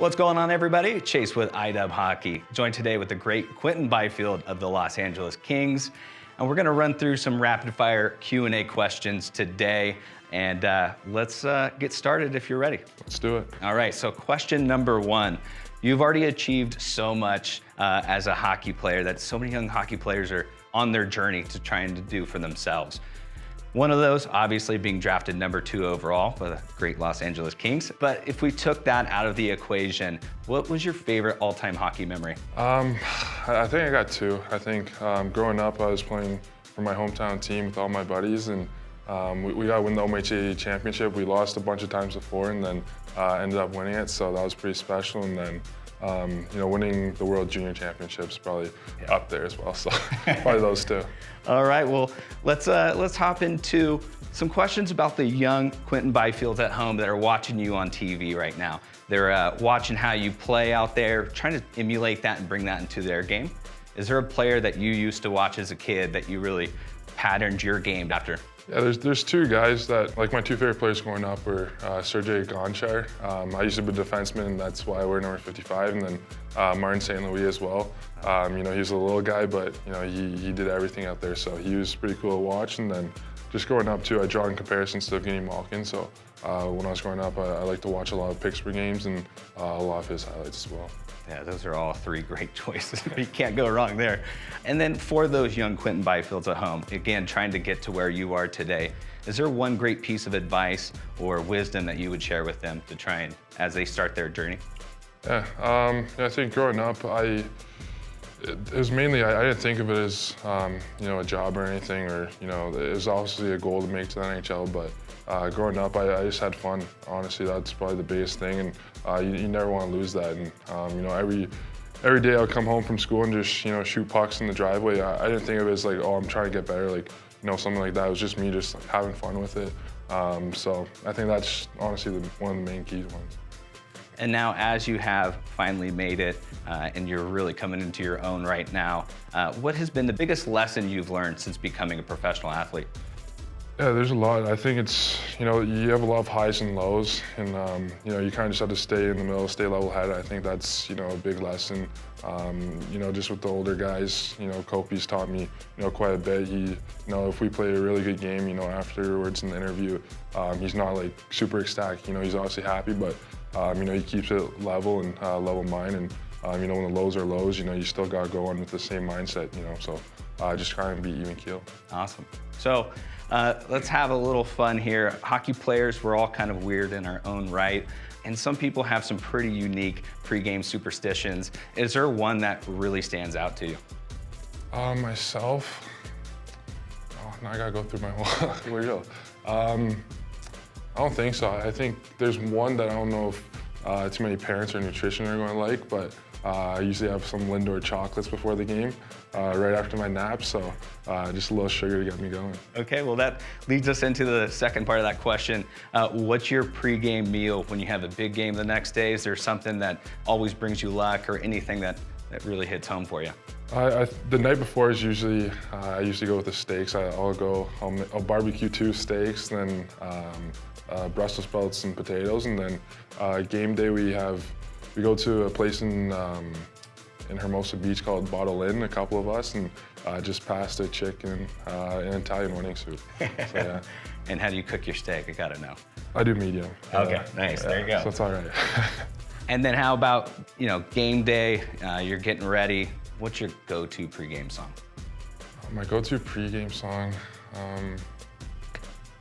What's going on, everybody? Chase with iDub Hockey, joined today with the great Quinton Byfield of the Los Angeles Kings. And we're gonna run through some rapid fire Q&A questions today. And let's get started if you're ready. Let's do it. All right, so question number one. You've already achieved so much as a hockey player that so many young hockey players are on their journey to trying to do for themselves. One of those, obviously, being drafted number 2 overall by the great Los Angeles Kings. But if we took that out of the equation, what was your favorite all-time hockey memory? I think I got 2. I think growing up, I was playing for my hometown team with all my buddies, and we got to win the OMHA championship. We lost a bunch of times before, and then ended up winning it, so that was pretty special. And then, winning the World Junior Championships probably up there as well. So probably those 2. All right, well, let's hop into some questions about the young Quinton Byfields at home that are watching you on TV right now. They're watching how you play out there, trying to emulate that and bring that into their game. Is there a player that you used to watch as a kid that you really patterned your game after? Yeah, there's 2 guys that, like my 2 favorite players growing up were Sergei Gonchar. I used to be a defenseman, and that's why I wear number 55, and then Martin St. Louis as well. He's a little guy, but he did everything out there, so he was pretty cool to watch. And then just growing up too, I draw in comparisons to Evgeny Malkin, so when I was growing up, I like to watch a lot of Pittsburgh games and a lot of his highlights as well. Yeah, those are all 3 great choices. You can't go wrong there. And then for those young Quinton Byfields at home, again, trying to get to where you are today, is there one great piece of advice or wisdom that you would share with them to try and, as they start their journey? Yeah, I think growing up, it was mainly, I didn't think of it as, a job or anything, or, it was obviously a goal to make to the NHL, but growing up, I just had fun. Honestly, that's probably the biggest thing, and you never want to lose that. And, every day I would come home from school and just, shoot pucks in the driveway. I didn't think of it as like, oh, I'm trying to get better, something like that. It was just me just having fun with it. So I think that's honestly one of the main key ones. And now, as you have finally made it and you're really coming into your own right now, what has been the biggest lesson you've learned since becoming a professional athlete? Yeah, there's a lot. I think it's, you have a lot of highs and lows, and, you kind of just have to stay in the middle, stay level-headed. I think that's, a big lesson. Just with the older guys, Kopi's taught me, quite a bit. He, if we play a really good game, afterwards in the interview, he's not like super ecstatic. He's obviously happy, but, he keeps it level and level mind. And, when the lows are lows, you still got to go on with the same mindset, so just try and be even keel. Awesome. So let's have a little fun here. Hockey players, we're all kind of weird in our own right. And some people have some pretty unique pregame superstitions. Is there one that really stands out to you? Myself? Oh, now I gotta go through my whole, where you go? I don't think so. I think there's one that I don't know if too many parents or nutrition are gonna like, but I usually have some Lindor chocolates before the game, right after my nap, so just a little sugar to get me going. Okay, well that leads us into the second part of that question. What's your pregame meal when you have a big game the next day? Is there something that always brings you luck or anything that really hits home for you? The night before is usually, I usually go with the steaks. I'll barbecue 2 steaks, then Brussels sprouts and potatoes, and then game day we go to a place in Hermosa Beach called Bottle Inn, a couple of us, and just pasta, chicken, and Italian wedding soup. So, yeah. And how do you cook your steak? I gotta know. I do medium. Okay, nice, there you go. So it's all right. And then how about, game day, you're getting ready. What's your go-to pregame song? My go-to pregame song, I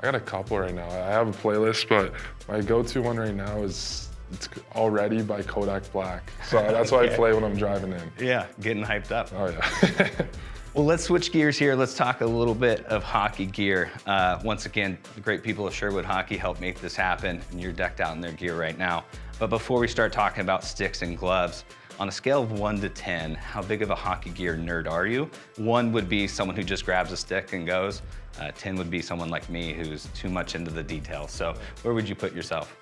got a couple right now. I have a playlist, but my go-to one right now is It's Already by Kodak Black. So that's what I play when I'm driving in. Yeah, getting hyped up. Oh yeah. Well, let's switch gears here. Let's talk a little bit of hockey gear. Once again, the great people of Sherwood Hockey helped make this happen, and you're decked out in their gear right now. But before we start talking about sticks and gloves, on a scale of 1 to 10, how big of a hockey gear nerd are you? 1 would be someone who just grabs a stick and goes. 10 would be someone like me who's too much into the details. So where would you put yourself?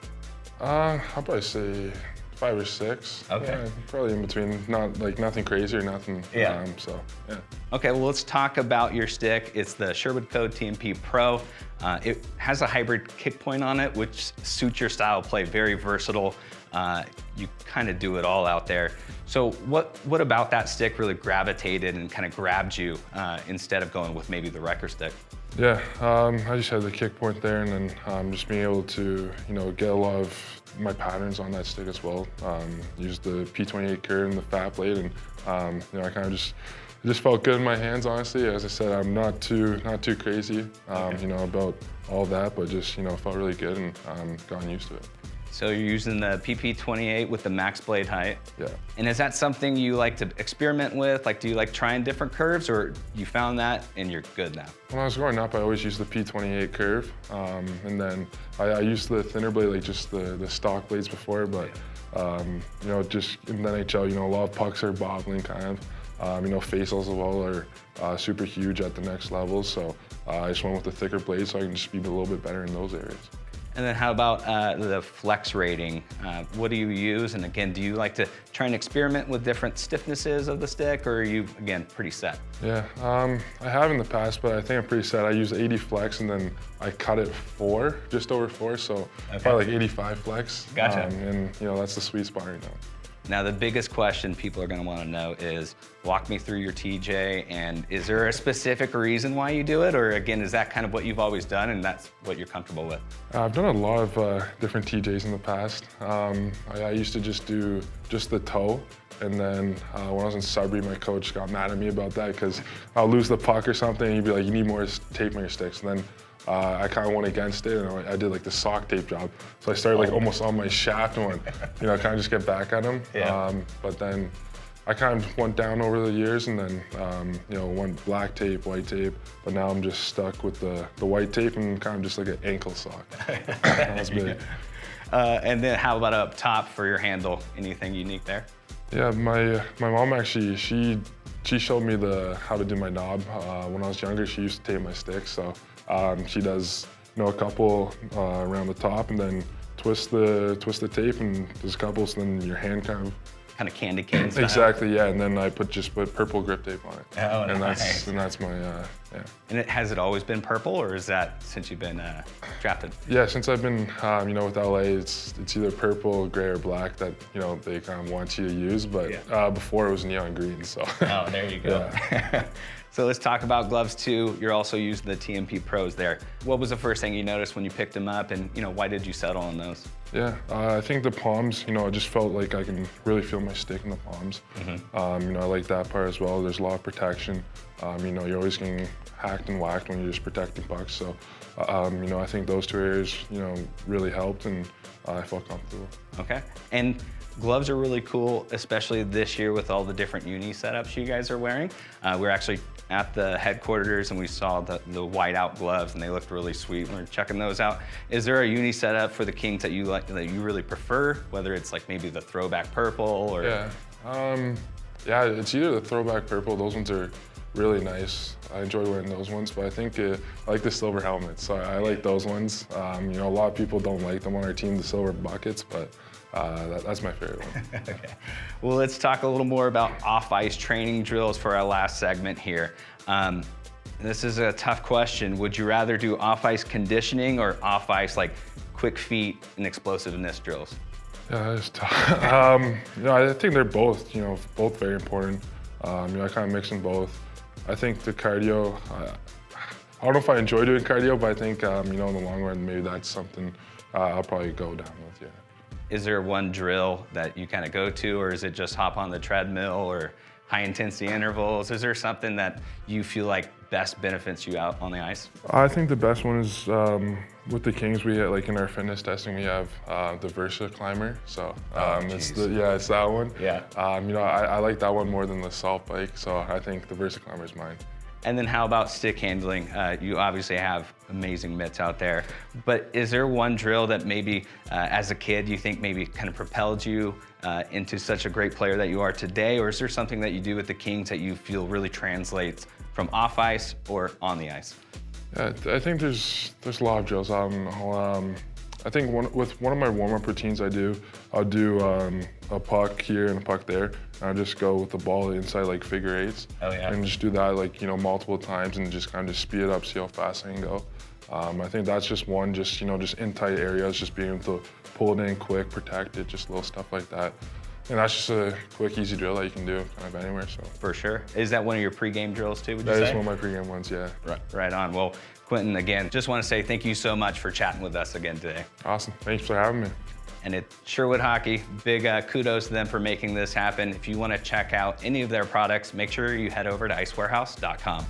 I'll probably say 5 or 6. Okay. Yeah, probably in between, nothing crazy or nothing. Yeah. So, yeah. Okay, well, let's talk about your stick. It's the Sherwood Code TMP Pro. It has a hybrid kick point on it, which suits your style of play, very versatile. you kind of do it all out there. So what about that stick really gravitated and kind of grabbed you instead of going with maybe the wrecker stick? Yeah, I just had the kick point there, and then just being able to, get a lot of my patterns on that stick as well. Use the P28 curve and the fat blade, and I kind of just felt good in my hands, honestly. As I said, I'm not too crazy, about all that, but just felt really good and gotten used to it. So you're using the PP28 with the max blade height. Yeah. And is that something you like to experiment with? Like, do you like trying different curves, or you found that and you're good now? When I was growing up, I always used the P28 curve, and then I used the thinner blade, like just the stock blades before, but just in the NHL, a lot of pucks are bobbling kind of. Faceals as well are super huge at the next level, so I just went with the thicker blade so I can just be a little bit better in those areas. And then how about the flex rating? What do you use? And again, do you like to try and experiment with different stiffnesses of the stick, or are you, again, pretty set? Yeah, I have in the past, but I think I'm pretty set. I use 80 flex, and then I cut it just over 4, so probably like 85 flex. Gotcha. And that's the sweet spot right now. Now, the biggest question people are going to want to know is, walk me through your TJ, and is there a specific reason why you do it? Or again, is that kind of what you've always done and that's what you're comfortable with? I've done a lot of different TJs in the past. I used to just do just the toe. And then when I was in Sudbury, my coach got mad at me about that because I'll lose the puck or something, and he'd be like, you need more tape on your sticks. And then I kind of went against it, and I did like the sock tape job. So I started like almost on my shaft and went, kind of just get back at him. Yeah. But then I kind of went down over the years, and then went black tape, white tape. But now I'm just stuck with the white tape and kind of just like an ankle sock. That's big. And then how about up top for your handle? Anything unique there? Yeah, my mom actually, she showed me how to do my knob. When I was younger, she used to tape my sticks, so she does a couple around the top, and then twist the tape, and there's a couple, so then your hand kind of candy cane style. Exactly, yeah, and then I just put purple grip tape on it. Oh, and nice. that's my yeah. And has it always been purple, or is that since you've been drafted? Yeah, since I've been with LA, it's either purple, gray, or black that they kind of want you to use. But before it was neon green, so. Oh, there you go. Yeah. So let's talk about gloves too. You're also using the TMP Pros there. What was the first thing you noticed when you picked them up, and why did you settle on those? Yeah, I think the palms, I just felt like I can really feel my stick in the palms. Mm-hmm. I like that part as well. There's a lot of protection. You're always getting hacked and whacked when you're just protecting pucks. So, I think those two areas, really helped, and I felt comfortable. Okay. And gloves are really cool, especially this year with all the different uni setups you guys are wearing. We're actually at the headquarters and we saw the whiteout gloves, and they looked really sweet. We're checking those out. Is there a uni setup for the Kings that you like, that you really prefer? Whether it's like maybe the throwback purple or? Yeah, it's either the throwback purple. Those ones are really nice. I enjoy wearing those ones, but I think I like the silver helmets, so I like those ones. A lot of people don't like them on our team, the silver buckets, but that's my favorite one. Okay. Well, let's talk a little more about off-ice training drills for our last segment here. This is a tough question. Would you rather do off-ice conditioning or off-ice like quick feet and explosiveness drills? Yeah, it's tough. I think they're both, both very important. I kind of mix them both. I think the cardio, I don't know if I enjoy doing cardio, but I think, in the long run, maybe that's something I'll probably go down with, yeah. Is there one drill that you kind of go to, or is it just hop on the treadmill or high intensity intervals? Is there something that you feel like best benefits you out on the ice? I think the best one is with the Kings. We like in our fitness testing, we have the Versa climber. So it's that one. Yeah. I like that one more than the salt bike. So I think the Versa climber is mine. And then how about stick handling? You obviously have amazing mitts out there, but is there one drill that maybe as a kid you think maybe kind of propelled you into such a great player that you are today? Or is there something that you do with the Kings that you feel really translates from off ice or on the ice? Yeah, I think there's a lot of drills. I think with one of my warm-up routines I'll do a puck here and a puck there. And I'll just go with the ball inside like figure eights. Oh, yeah. And just do that like, multiple times and just kind of speed it up, see how fast I can go. I think that's just one, just in tight areas, just being able to pull it in quick, protect it, just little stuff like that. And that's just a quick, easy drill that you can do kind of anywhere. So For sure. Is that one of your pregame drills too, would you that say? is one of my pregame ones, yeah. Right on. Well, Quinton, again, just want to say thank you so much for chatting with us again today. Awesome. Thanks for having me. And at Sherwood Hockey, big kudos to them for making this happen. If you want to check out any of their products, make sure you head over to icewarehouse.com.